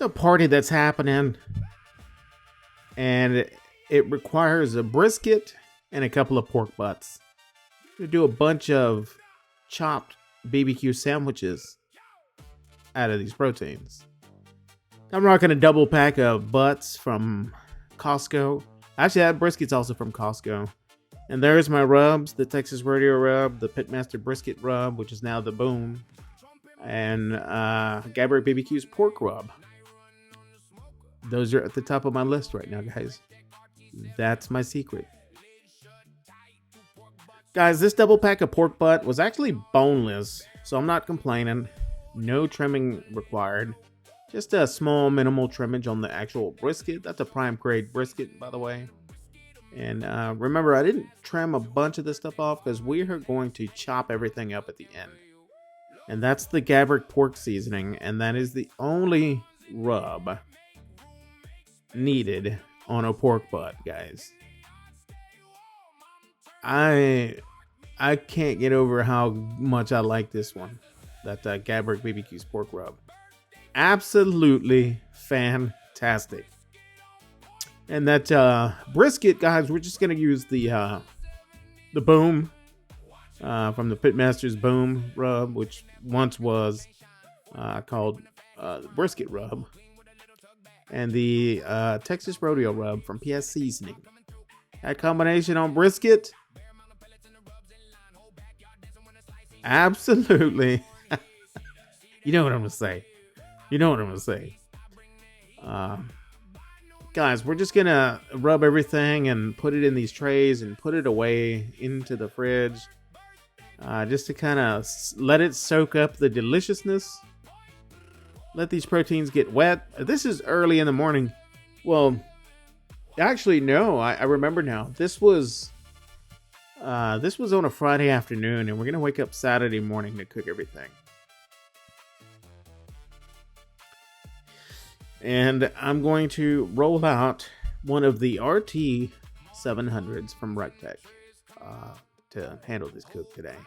the party that's happening, and it requires a brisket and a couple of pork butts to do a bunch of chopped BBQ sandwiches out of these proteins. I'm rocking a double pack of butts from Costco. Actually, that brisket's also from Costco. And there's my rubs, the Texas Rodeo rub, the Pitmaster brisket rub, which is now the Boom, and Gabrick BBQ's pork rub. Those are at the top of my list right now, guys. That's my secret. Guys, this double pack of pork butt was actually boneless, so I'm not complaining. No trimming required. Just a small minimal trimmage on the actual brisket. That's a prime grade brisket, by the way. And remember, I didn't trim a bunch of this stuff off because we are going to chop everything up at the end. And that's the Gabrick pork seasoning, and that is the only rub needed on a pork butt, guys. I can't get over how much I like this one. That Gabrick BBQ's pork rub. Absolutely fantastic. And that brisket, guys, we're just gonna use the Boom from the Pitmaster's Boom rub, which once was called the brisket rub, and the Texas Rodeo rub from PS Seasoning. That combination on brisket, absolutely. You know what I'm gonna say. You know what I'm gonna say. Guys, we're just gonna rub everything and put it in these trays and put it away into the fridge, just to kind of let it soak up the deliciousness. Let these proteins get wet. This is early in the morning. Well, actually, no. I remember now. This was on a Friday afternoon, and we're gonna wake up Saturday morning to cook everything. And I'm going to roll out one of the RT 700s from Recteq to handle this cook today.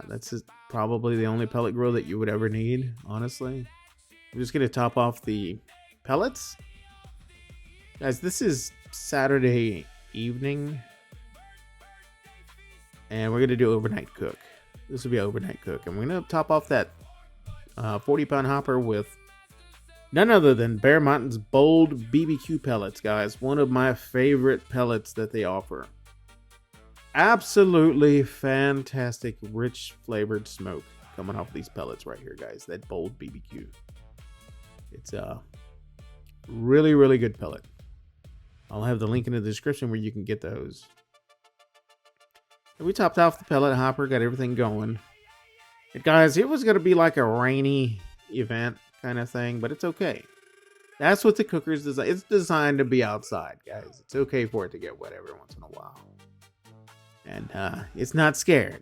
That's probably the only pellet grill that you would ever need, honestly. I'm just going to top off the pellets. Guys, this is Saturday evening, and we're going to do overnight cook. This will be an overnight cook, and we're going to top off that 40-pound hopper with none other than Bear Mountain's Bold BBQ pellets, guys. One of my favorite pellets that they offer. Absolutely fantastic, rich flavored smoke coming off these pellets right here, guys. That Bold BBQ. It's a really, really good pellet. I'll have the link in the description where you can get those. And we topped off the pellet hopper, got everything going. And guys, it was going to be like a rainy event kind of thing, but it's okay. That's what the cooker's designed. It's designed to be outside, guys. It's okay for it to get wet every once in a while. And it's not scared.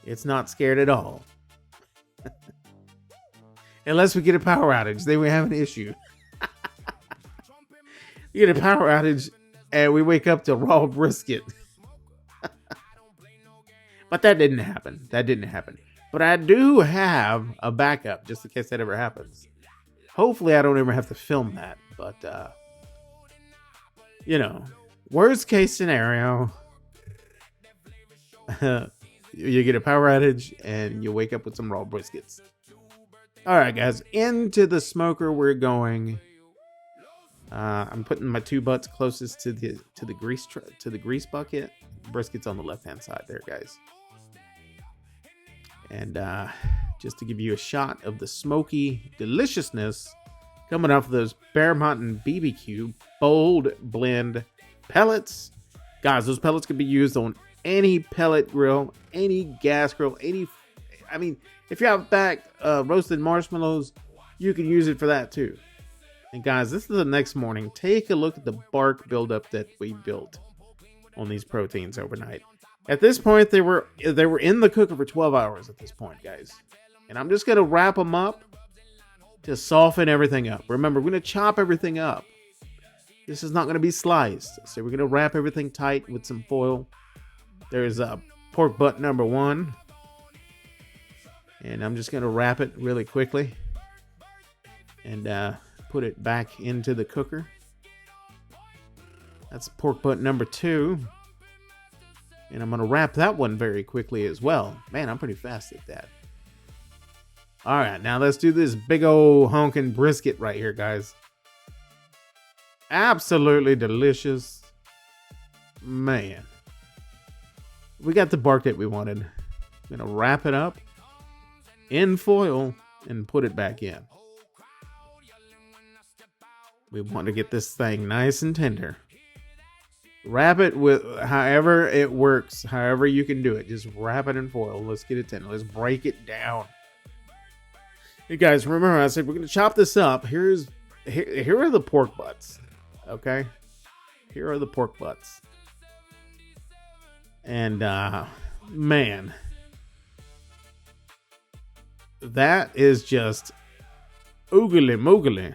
It's not scared at all. Unless we get a power outage, then we have an issue. We get a power outage and we wake up to raw brisket. But that didn't happen. But I do have a backup just in case that ever happens. Hopefully I don't ever have to film that. But, worst case scenario, you get a power outage and you wake up with some raw briskets. All right, guys, into the smoker we're going. I'm putting my two butts closest to the grease bucket. Brisket's on the left hand side there, guys. And just to give you a shot of the smoky deliciousness coming off of those Bear Mountain BBQ Bold Blend pellets. Guys, those pellets can be used on any pellet grill, any gas grill, if you have back roasted marshmallows, you can use it for that too. And guys, this is the next morning. Take a look at the bark buildup that we built on these proteins overnight. At this point, they were in the cooker for 12 hours at this point, guys. And I'm just going to wrap them up to soften everything up. Remember, we're going to chop everything up. This is not going to be sliced. So we're going to wrap everything tight with some foil. There's pork butt number 1. And I'm just going to wrap it really quickly. and put it back into the cooker. That's pork butt number 2. And I'm going to wrap that one very quickly as well. Man, I'm pretty fast at that. All right, now let's do this big old honking brisket right here, guys. Absolutely delicious. Man. We got the bark that we wanted. I'm going to wrap it up in foil and put it back in. We want to get this thing nice and tender. Wrap it with however it works, however you can do it. Just wrap it in foil. Let's get it tender. Let's break it down. Hey guys, remember I said we're going to chop this up. Here are the pork butts. Okay? Here are the pork butts. And man, that is just oogly moogly.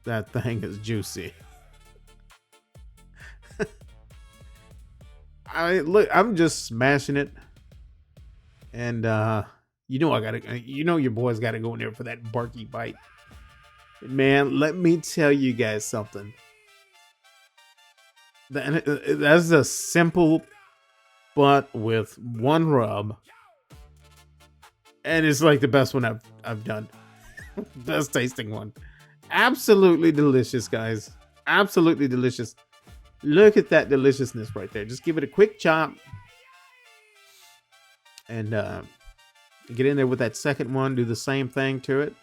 That thing is juicy. Look, I'm just smashing it, and you know your boy's gotta go in there for that barky bite. Man, let me tell you guys something. That's a simple butt with one rub, and it's like the best one I've done. Best tasting one. Absolutely delicious, guys. Absolutely delicious. Look at that deliciousness right there. Just give it a quick chop. And get in there with that second one. Do the same thing to it.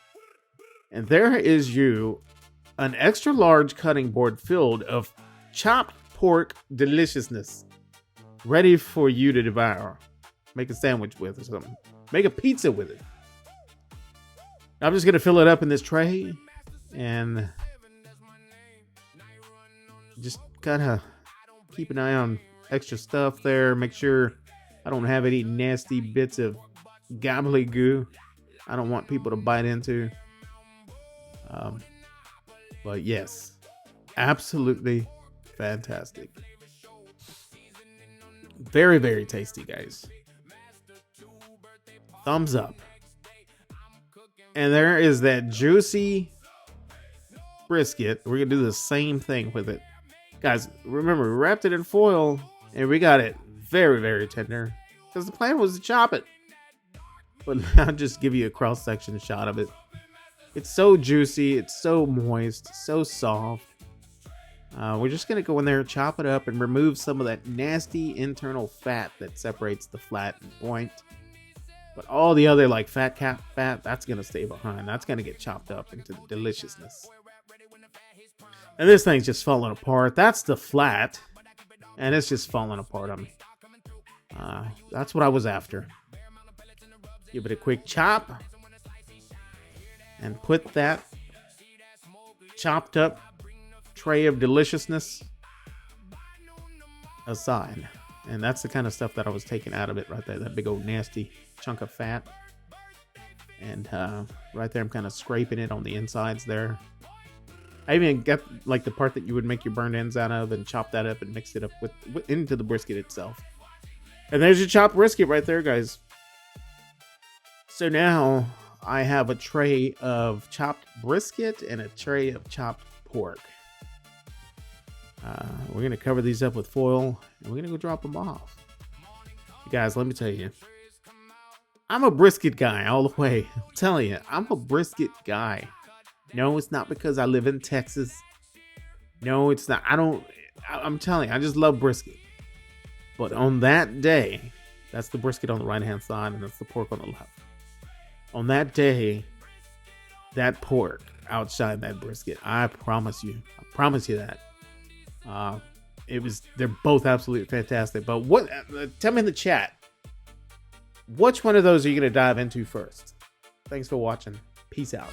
And there is an extra large cutting board filled of chopped pork deliciousness. Ready for you to devour. Make a sandwich with or something. Make a pizza with it. I'm just going to fill it up in this tray. And just kind of keep an eye on extra stuff there. Make sure I don't have any nasty bits of gobbledygook I don't want people to bite into. But yes, absolutely fantastic. Very, very tasty, guys. Thumbs up. And there is that juicy brisket. We're going to do the same thing with it. Guys, remember, we wrapped it in foil and we got it very, very tender because the plan was to chop it. But I'll just give you a cross-section shot of it. It's so juicy. It's so moist. So soft. We're just going to go in there, chop it up, and remove some of that nasty internal fat that separates the flat and point. But all the other like fat, that's going to stay behind. That's going to get chopped up into the deliciousness. And this thing's just falling apart. That's the flat. And it's just falling apart on me. That's what I was after. Give it a quick chop. And put that chopped up tray of deliciousness aside. And that's the kind of stuff that I was taking out of it right there. That big old nasty chunk of fat. And right there I'm kind of scraping it on the insides there. I even got like the part that you would make your burned ends out of and chop that up and mix it up with into the brisket itself. And there's your chopped brisket right there, guys. So now I have a tray of chopped brisket and a tray of chopped pork. We're going to cover these up with foil and we're going to go drop them off. Guys, let me tell you, I'm a brisket guy all the way. I'm telling you, I'm a brisket guy. No, it's not because I live in Texas. No, it's not. I'm telling you, I just love brisket. But on that day, that's the brisket on the right-hand side and that's the pork on the left. On that day, that pork outshined that brisket. I promise you. I promise you that. They're both absolutely fantastic. But tell me in the chat, which one of those are you going to dive into first? Thanks for watching. Peace out.